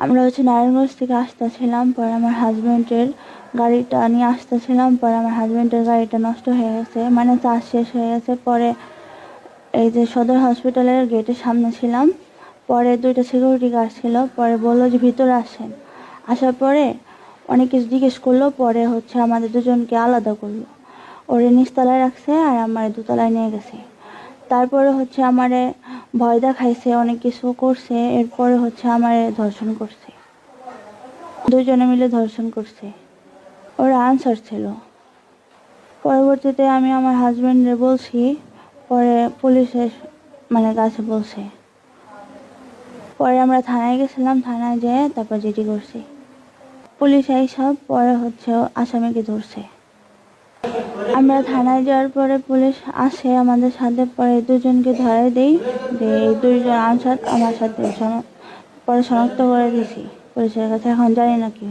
আমরা হচ্ছে নারায়ণগঞ্জ থেকে আসতেছিলাম, পরে আমার হাজব্যান্ডের গাড়িটা নিয়ে আসতেছিলাম, পরে আমার হাজব্যান্ডের গাড়িটা নষ্ট হয়ে গেছে, মানে চার্জ শেষ হয়ে গেছে। পরে এই যে সদর হসপিটালের গেটের সামনে ছিলাম, পরে 2টা সিকিউরিটি গার্ড ছিল, পরে বললো যে ভিতরে আসেন। আসার পরে অনেক কিছু জিজ্ঞেস করলো, পরে হচ্ছে আমাদের দুজনকে আলাদা করলো, ওরে নিচতলায় রাখছে আর আমার দোতলায় নিয়ে গেছে। তারপরে হচ্ছে আমারে ভয় দেখাইছে, অনেক কিছু করছে, এরপরে হচ্ছে আমারে ধর্ষণ করছে, দুজনে মিলে ধর্ষণ করছে। ওরা আনসার ছিল। পরবর্তীতে আমি আমার হাজব্যান্ডে বলছি, পরে পুলিশের কাছে বলছে। পরে আমরা থানায় গেছিলাম, থানায় যেয়ে তারপর জিডি করছি। পুলিশ এইসব পরে হচ্ছে আসামিকে ধরছে। আমরা থানায় যাওয়ার পরে পুলিশ আসে আমাদের সাথে, পরে দুজনকে ধরে দেই, যে এই 2জন আনসার আমার সাথে পরে শনাক্ত করে দিয়েছি পুলিশের কাছে। এখন জানি না কি